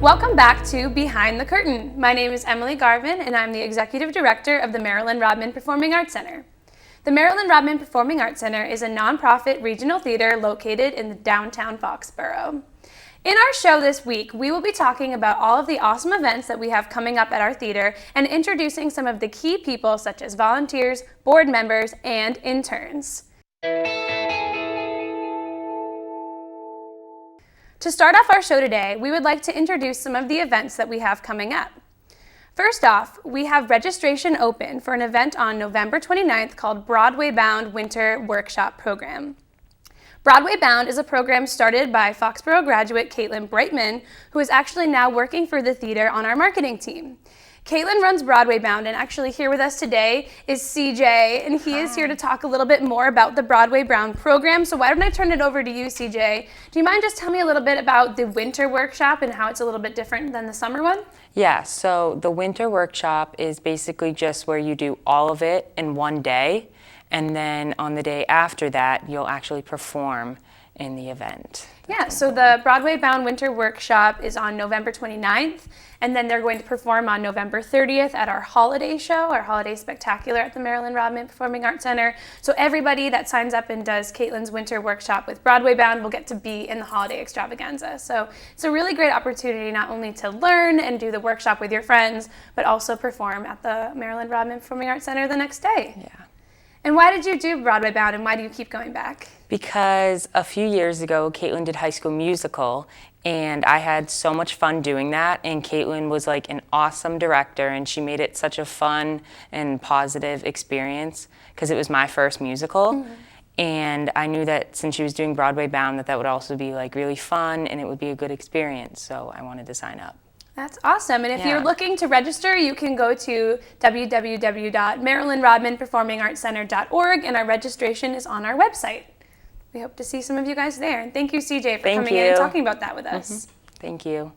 Welcome back to Behind the Curtain. My name is Emily Garvin, and I'm the Executive Director of the Marilyn Rodman Performing Arts Center. The Marilyn Rodman Performing Arts Center is a nonprofit regional theater located in downtown Foxboro. In our show this week, we will be talking about all of the awesome events that we have coming up at our theater and introducing some of the key people such as volunteers, board members, and interns. To start off our show today, we would like to introduce some of the events that we have coming up. First off, we have registration open for an event on November 29th called Broadway Bound Winter Workshop Program. Broadway Bound is a program started by Foxboro graduate Caitlin Brightman, who is actually now working for the theater on our marketing team. Caitlin runs Broadway Bound, and actually here with us today is CJ, and he is here to talk a little bit more about the Broadway Bound program. So why don't I turn it over to you, CJ? Do you mind just telling me a little bit about the winter workshop and how it's a little bit different than the summer one? Yeah, so the winter workshop is basically just where you do all of it in one day, and then on the day after that, you'll actually perform in the event. Yeah, so the Broadway Bound Winter Workshop is on November 29th, and then they're going to perform on November 30th at our holiday show, our holiday spectacular at the Marilyn Rodman Performing Arts Center. So everybody that signs up and does Caitlin's Winter Workshop with Broadway Bound will get to be in the holiday extravaganza. So it's a really great opportunity not only to learn and do the workshop with your friends, but also perform at the Marilyn Rodman Performing Arts Center the next day. Yeah. And why did you do Broadway Bound, and why do you keep going back? Because a few years ago, Caitlin did High School Musical, and I had so much fun doing that, and Caitlin was like an awesome director, and she made it such a fun and positive experience because it was my first musical. Mm-hmm. And I knew that since she was doing Broadway Bound, that would also be like really fun, and it would be a good experience, so I wanted to sign up. That's awesome. And if you're looking to register, you can go to www.marylandrodmanperformingartscenter.org, and our registration is on our website. We hope to see some of you guys there. And thank you, CJ, for coming in and talking about that with us. Mm-hmm. Thank you.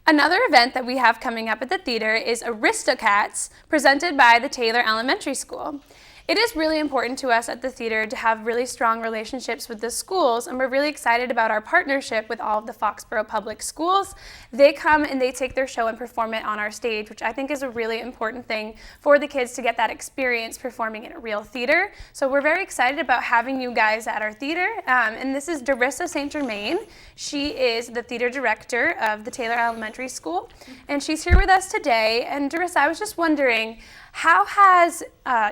Another event that we have coming up at the theater is Aristocats, presented by the Taylor Elementary School. It is really important to us at the theater to have really strong relationships with the schools, and we're really excited about our partnership with all of the Foxboro public schools. They come and they take their show and perform it on our stage, which I think is a really important thing for the kids to get that experience performing in a real theater. So we're very excited about having you guys at our theater, and this is Darissa St. Germain. She is the theater director of the Taylor Elementary School, and she's here with us today. And Darissa, I was just wondering, how has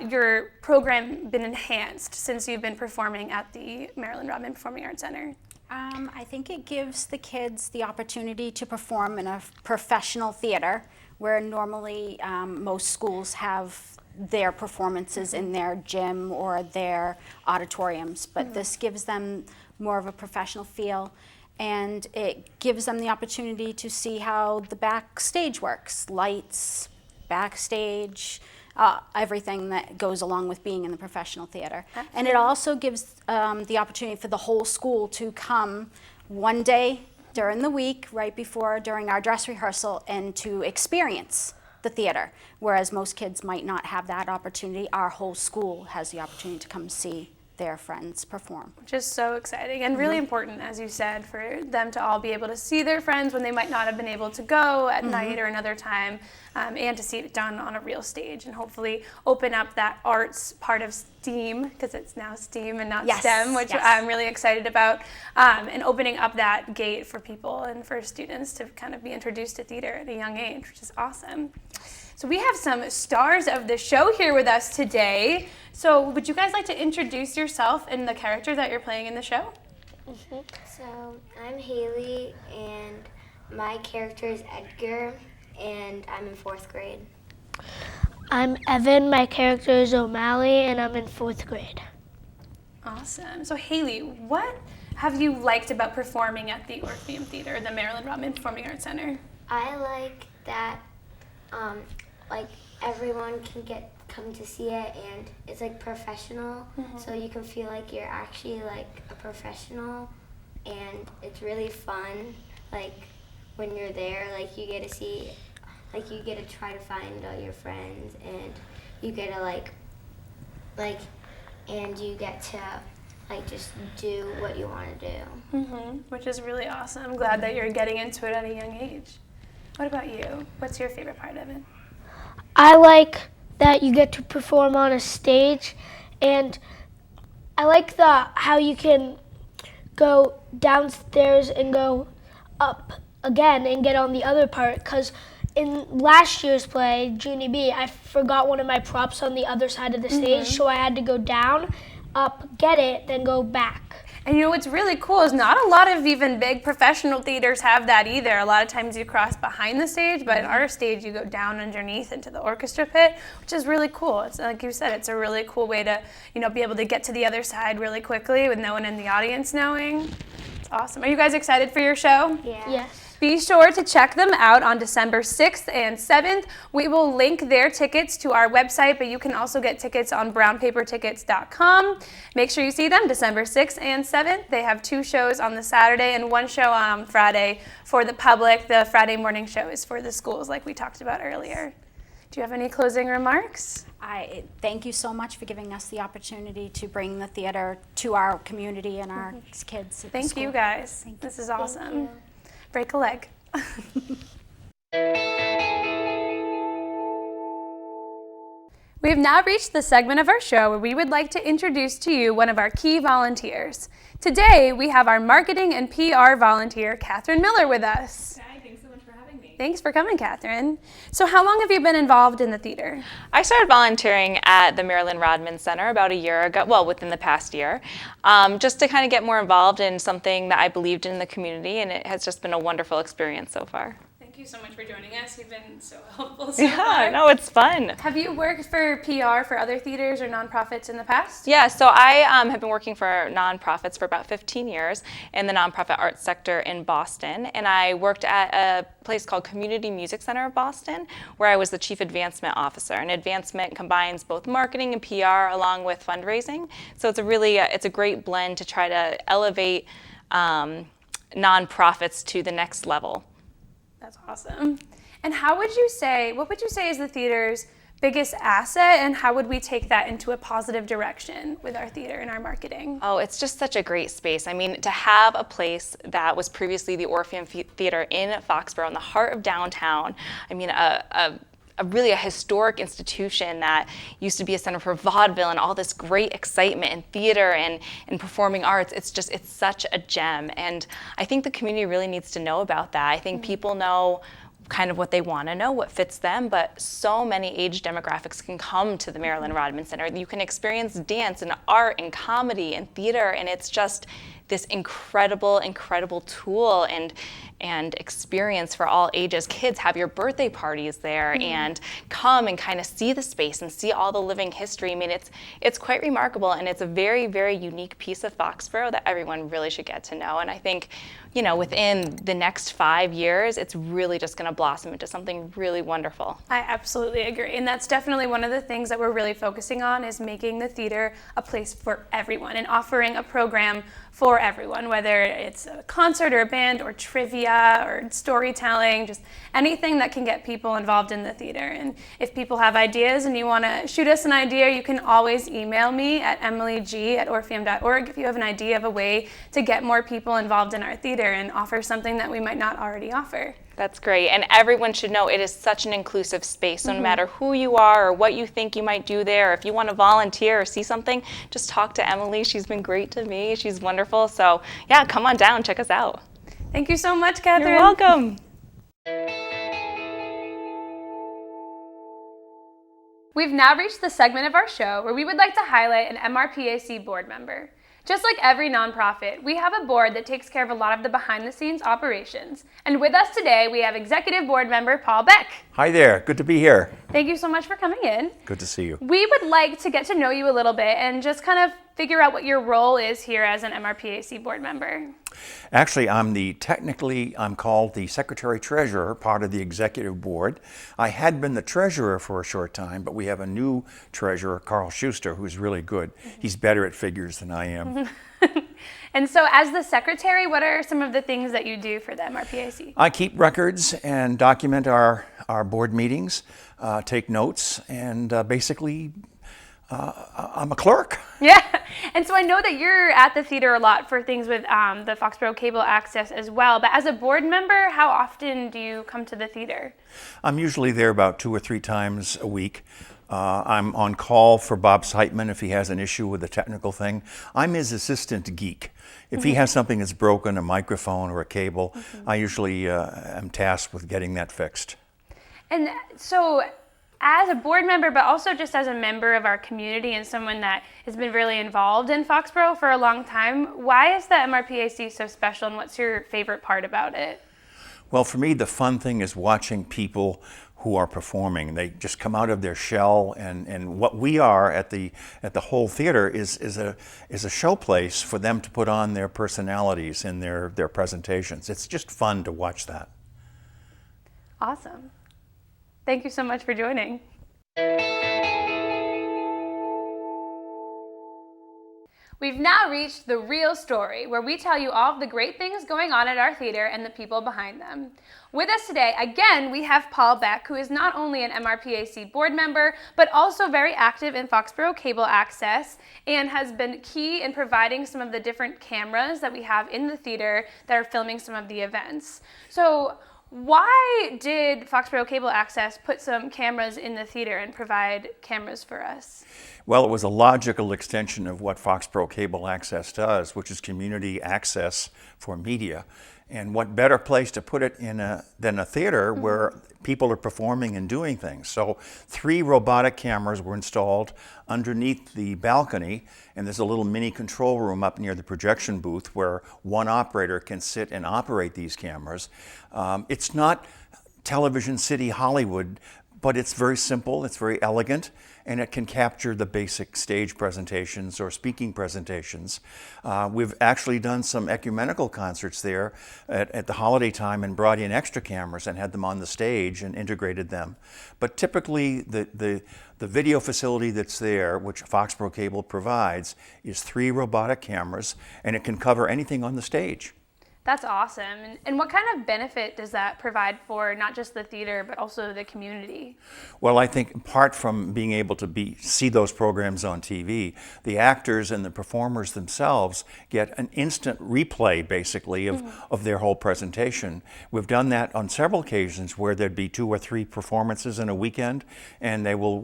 your program been enhanced since you've been performing at the Marilyn Rodman Performing Arts Center? I think it gives the kids the opportunity to perform in a professional theater where normally most schools have their performances in their gym or their auditoriums, but this gives them more of a professional feel, and it gives them the opportunity to see how the backstage works, lights, backstage, everything that goes along with being in the professional theater. Absolutely. And it also gives the opportunity for the whole school to come one day during the week, right before, during our dress rehearsal, and to experience the theater. Whereas most kids might not have that opportunity, our whole school has the opportunity to come see their friends perform. Which is so exciting and really important, as you said, for them to all be able to see their friends when they might not have been able to go at night or another time, and to see it done on a real stage, and hopefully open up that arts part of STEAM, because it's now STEAM and not STEM, which I'm really excited about, and opening up that gate for people and for students to kind of be introduced to theater at a young age, which is awesome. So we have some stars of the show here with us today. So would you guys like to introduce yourself and the character that you're playing in the show? Mm-hmm. So I'm Haley, and my character is Edgar, and I'm in 4th grade. I'm Evan, my character is O'Malley, and I'm in 4th grade. Awesome. So Haley, what have you liked about performing at the Orpheum Theater, the Marilyn Rodman Performing Arts Center? I like that everyone can come to see it, and it's like professional, so you can feel like you're actually like a professional, and it's really fun. Like when you're there, like you get to see, like you get to try to find all your friends, and you get to and you get to like just do what you want to do. Which is really awesome. I'm glad that you're getting into it at a young age. What about you? What's your favorite part of it? I like that you get to perform on a stage, and I like how you can go downstairs and go up again and get on the other part, because in last year's play, Junie B, I forgot one of my props on the other side of the stage, so I had to go down, up, get it, then go back. And you know what's really cool is not a lot of even big professional theaters have that either. A lot of times you cross behind the stage, but in our stage you go down underneath into the orchestra pit, which is really cool. It's like you said, it's a really cool way to, be able to get to the other side really quickly with no one in the audience knowing. It's awesome. Are you guys excited for your show? Yeah. Yes. Be sure to check them out on December 6th and 7th. We will link their tickets to our website, but you can also get tickets on brownpapertickets.com. Make sure you see them December 6th and 7th. They have 2 shows on the Saturday and 1 show on Friday for the public. The Friday morning show is for the schools, like we talked about earlier. Do you have any closing remarks? I thank you so much for giving us the opportunity to bring the theater to our community and our kids at the Thank school. you guys. Thank you. This is awesome. Break a leg. We have now reached the segment of our show where we would like to introduce to you one of our key volunteers. Today, we have our marketing and PR volunteer, Catherine Miller, with us. Hi, thanks so much for having me. Thanks for coming, Catherine. So how long have you been involved in the theater? I started volunteering at the Marilyn Rodman Center about a year ago, well, within the past year, just to kind of get more involved in something that I believed in the community, and it has just been a wonderful experience so far. Thank you so much for joining us. You've been so helpful so far. Yeah, no, it's fun. Have you worked for PR for other theaters or nonprofits in the past? Yeah, so I have been working for nonprofits for about 15 years in the nonprofit arts sector in Boston, and I worked at a place called Community Music Center of Boston, where I was the Chief Advancement Officer. And advancement combines both marketing and PR along with fundraising. So it's it's a great blend to try to elevate nonprofits to the next level. That's awesome. And what would you say is the theater's biggest asset, and how would we take that into a positive direction with our theater and our marketing? Oh, it's just such a great space. I mean, to have a place that was previously the Orpheum Theater in Foxboro in the heart of downtown, I mean, really a historic institution that used to be a center for vaudeville and all this great excitement in theater and performing arts. It's such a gem, and I think the community really needs to know about that. I think people know kind of what they want to know, what fits them, but so many age demographics can come to the Marilyn Rodman Center. You can experience dance and art and comedy and theater, and it's just this incredible, incredible tool and experience for all ages. Kids, have your birthday parties there and come and kind of see the space and see all the living history. I mean, it's quite remarkable, and it's a very, very unique piece of Foxboro that everyone really should get to know. And I think, within the next 5 years, it's really just going to blossom into something really wonderful. I absolutely agree. And that's definitely one of the things that we're really focusing on, is making the theater a place for everyone and offering a program for everyone, whether it's a concert or a band or trivia or storytelling, just anything that can get people involved in the theater. And if people have ideas and you want to shoot us an idea, you can always email me at emilyg@orpheum.org if you have an idea of a way to get more people involved in our theater and offer something that we might not already offer. That's great, and everyone should know it is such an inclusive space. So no matter who you are or what you think you might do there, if you want to volunteer or see something, just talk to Emily. She's been great to me. She's wonderful. So yeah, come on down, check us out. Thank you so much, Catherine. You're welcome. We've now reached the segment of our show where we would like to highlight an MRPAC board member. Just like every nonprofit, we have a board that takes care of a lot of the behind-the-scenes operations. And with us today, we have Executive Board Member Paul Beck. Hi there, good to be here. Thank you so much for coming in. Good to see you. We would like to get to know you a little bit and just kind of figure out what your role is here as an MRPAC board member. Actually, I'm called the Secretary-Treasurer, part of the Executive Board. I had been the Treasurer for a short time, but we have a new Treasurer, Carl Schuster, who's really good. He's better at figures than I am. And so as the Secretary, what are some of the things that you do for the MRPAC? I keep records and document our board meetings, take notes, and basically I'm a clerk. Yeah, and so I know that you're at the theater a lot for things with the Foxboro Cable Access as well, but as a board member, how often do you come to the theater? I'm usually there about 2 or 3 times a week. I'm on call for Bob Seitman if he has an issue with a technical thing. I'm his assistant geek. If he has something that's broken, a microphone or a cable, I usually am tasked with getting that fixed. And so as a board member, but also just as a member of our community and someone that has been really involved in Foxboro for a long time, why is the MRPAC so special and what's your favorite part about it? Well, for me, the fun thing is watching people who are performing. They just come out of their shell, and what we are at the whole theater is a showplace for them to put on their personalities in their presentations. It's just fun to watch that. Awesome. Thank you so much for joining. We've now reached the real story, where we tell you all of the great things going on at our theater and the people behind them. With us today, again, we have Paul Beck, who is not only an MRPAC board member, but also very active in Foxboro Cable Access and has been key in providing some of the different cameras that we have in the theater that are filming some of the events. So why did Foxboro Cable Access put some cameras in the theater and provide cameras for us? Well, it was a logical extension of what Foxboro Cable Access does, which is community access for media. And what better place to put it in than a theater where people are performing and doing things. So 3 robotic cameras were installed underneath the balcony, and there's a little mini control room up near the projection booth where one operator can sit and operate these cameras. It's not Television City Hollywood, but it's very simple, it's very elegant, and it can capture the basic stage presentations or speaking presentations. We've actually done some ecumenical concerts there at the holiday time and brought in extra cameras and had them on the stage and integrated them. But typically the video facility that's there, which Foxboro Cable provides, is 3 robotic cameras, and it can cover anything on the stage. That's awesome. And what kind of benefit does that provide for not just the theater, but also the community? Well, I think apart from being able to see those programs on TV, the actors and the performers themselves get an instant replay, basically, of their whole presentation. We've done that on several occasions where there'd be 2 or 3 performances in a weekend, and they will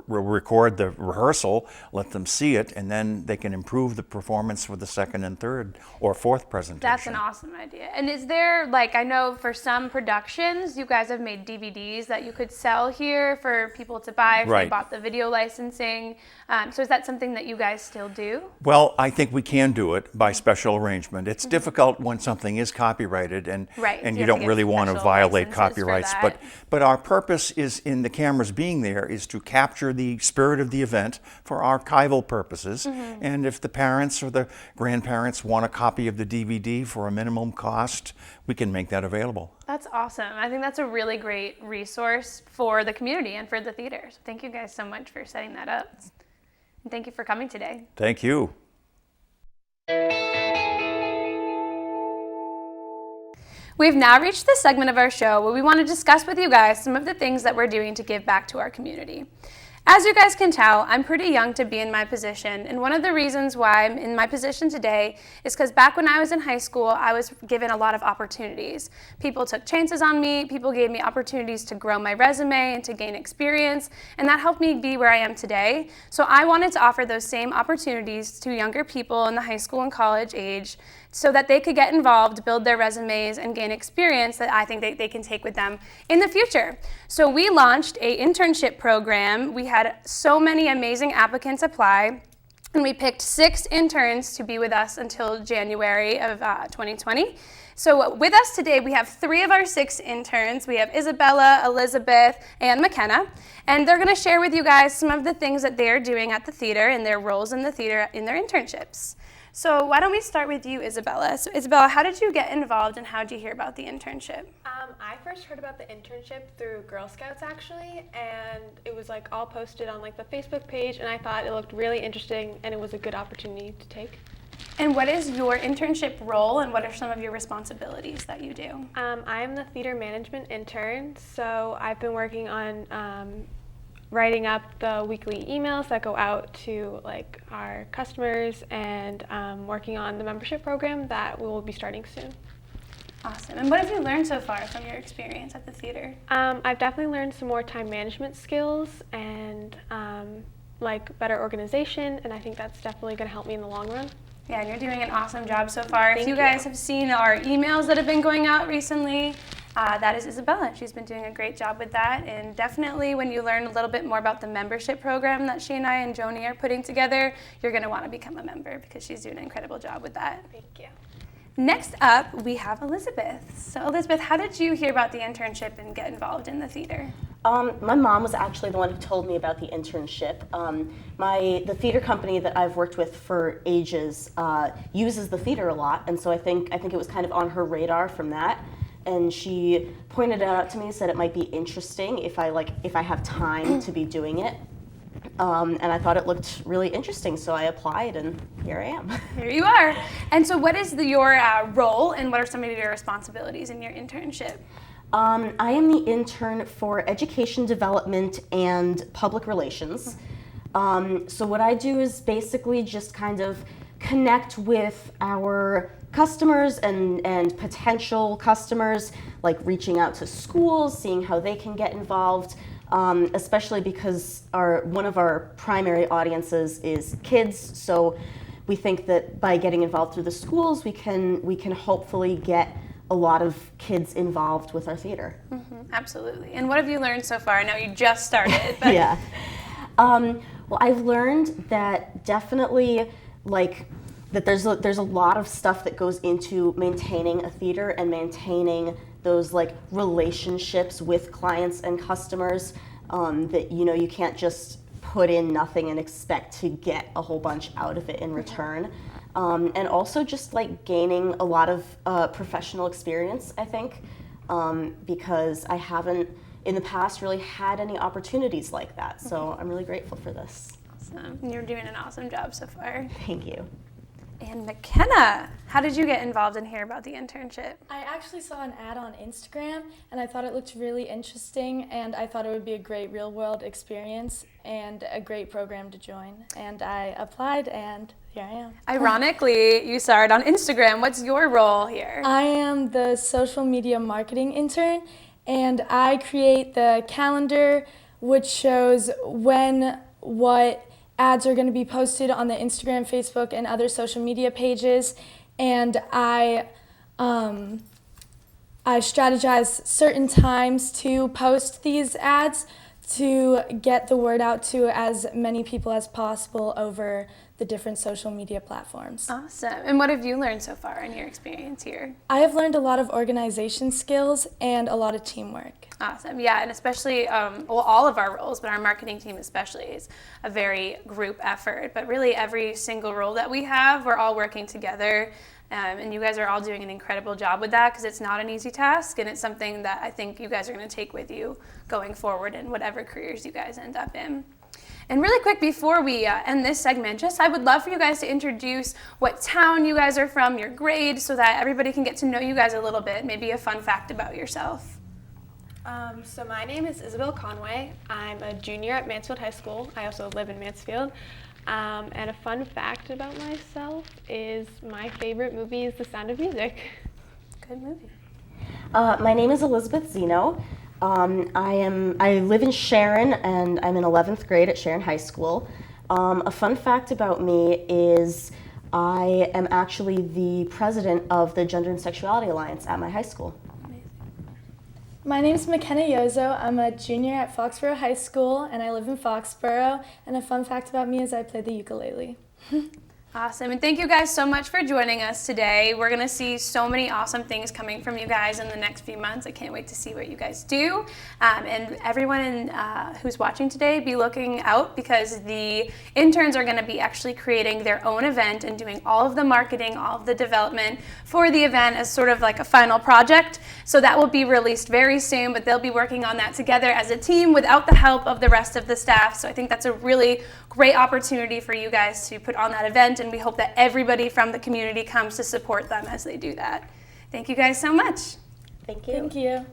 record the rehearsal, let them see it, and then they can improve the performance for the 2nd and 3rd or 4th presentation. That's an awesome idea. And is there, like, I know for some productions, you guys have made DVDs that you could sell here for people to buy if they bought the video licensing. So is that something that you guys still do? Well, I think we can do it by special arrangement. It's difficult when something is copyrighted and you don't really want to violate copyrights. But our purpose is, in the cameras being there, is to capture the spirit of the event for archival purposes. And if the parents or the grandparents want a copy of the DVD for a minimum cost, we can make that available. That's awesome. I think that's a really great resource for the community and for the theater. So thank you guys so much for setting that up. And thank you for coming today. Thank you. We've now reached the segment of our show where we want to discuss with you guys some of the things that we're doing to give back to our community. As you guys can tell, I'm pretty young to be in my position, and one of the reasons why I'm in my position today is because back when I was in high school, I was given a lot of opportunities. People took chances on me, people gave me opportunities to grow my resume and to gain experience, and that helped me be where I am today. So I wanted to offer those same opportunities to younger people in the high school and college age so that they could get involved, build their resumes, and gain experience that I think they can take with them in the future. So we launched an internship program. We had so many amazing applicants apply, and we picked 6 interns to be with us until January of 2020. So with us today, we have 3 of our 6 interns. We have Isabella, Elizabeth, and McKenna, and they're gonna share with you guys some of the things that they're doing at the theater and their roles in the theater in their internships. So why don't we start with you, Isabella? So Isabella, how did you get involved and how did you hear about the internship? I first heard about the internship through Girl Scouts actually, and it was like all posted on like the Facebook page, and I thought it looked really interesting and it was a good opportunity to take. And what is your internship role and what are some of your responsibilities that you do? I'm the theater management intern, so I've been working on writing up the weekly emails that go out to like our customers, and working on the membership program that we will be starting soon. Awesome. And what have you learned so far from your experience at the theater? I've definitely learned some more time management skills and like better organization, and I think that's definitely going to help me in the long run. Yeah, and you're doing an awesome job so far. If Thank you guys have seen our emails that have been going out recently, that is Isabella. She's been doing a great job with that. And definitely when you learn a little bit more about the membership program that she and I and Joni are putting together, you're going to want to become a member because she's doing an incredible job with that. Thank you. Next up, we have Elizabeth. So Elizabeth, how did you hear about the internship and get involved in the theater? My mom was actually the one who told me about the internship. The theater company that I've worked with for ages uses the theater a lot, and so I think it was kind of on her radar from that. And she pointed it out to me, said it might be interesting if I have time to be doing it. And I thought it looked really interesting, so I applied, and here I am. Here you are. And so what is your role, and what are some of your responsibilities in your internship? I am the intern for education development and public relations. So what I do is basically just kind of connect with our customers and potential customers, like reaching out to schools, seeing how they can get involved, especially because one of our primary audiences is kids. So we think that by getting involved through the schools, we can hopefully get a lot of kids involved with our theater. Mm-hmm, absolutely. And what have you learned so far? I know you just started. But Yeah. Well, I've learned that definitely that there's a lot of stuff that goes into maintaining a theater and maintaining those relationships with clients and customers, that you can't just put in nothing and expect to get a whole bunch out of it in return. And also just gaining a lot of professional experience, I think, because I haven't in the past really had any opportunities like that. So I'm really grateful for this. Awesome. You're doing an awesome job so far. Thank you. And McKenna, how did you get involved and hear about the internship? I actually saw an ad on Instagram, and I thought it looked really interesting, and I thought it would be a great real-world experience and a great program to join. And I applied, and here I am. Ironically, you saw it on Instagram. What's your role here? I am the social media marketing intern, and I create the calendar, which shows when, what ads are going to be posted on the Instagram, Facebook, and other social media pages, and I strategize certain times to post these ads to get the word out to as many people as possible over the different social media platforms. Awesome. And what have you learned so far in your experience here? I have learned a lot of organization skills and a lot of teamwork. Awesome. Yeah, and especially, all of our roles, but our marketing team especially is a very group effort. But really every single role that we have, we're all working together. And you guys are all doing an incredible job with that because it's not an easy task, and it's something that I think you guys are going to take with you going forward in whatever careers you guys end up in. And really quick before we end this segment, I would love for you guys to introduce what town you guys are from, your grade, so that everybody can get to know you guys a little bit, maybe a fun fact about yourself. So my name is Isabel Conway. I'm a junior at Mansfield High School. I also live in Mansfield. And a fun fact about myself is my favorite movie is The Sound of Music. Good movie. My name is Elizabeth Zeno. I live in Sharon, and I'm in 11th grade at Sharon High School. A fun fact about me is I am actually the president of the Gender and Sexuality Alliance at my high school. My name is McKenna Yozo. I'm a junior at Foxboro High School, and I live in Foxboro. And a fun fact about me is I play the ukulele. Awesome, and thank you guys so much for joining us today. We're gonna see so many awesome things coming from you guys in the next few months. I can't wait to see what you guys do. And everyone who's watching today, be looking out because the interns are gonna be actually creating their own event and doing all of the marketing, all of the development for the event as sort of like a final project. So that will be released very soon, but they'll be working on that together as a team without the help of the rest of the staff. So I think that's a really great opportunity for you guys to put on that event, and we hope that everybody from the community comes to support them as they do that. Thank you guys so much. Thank you. Thank you.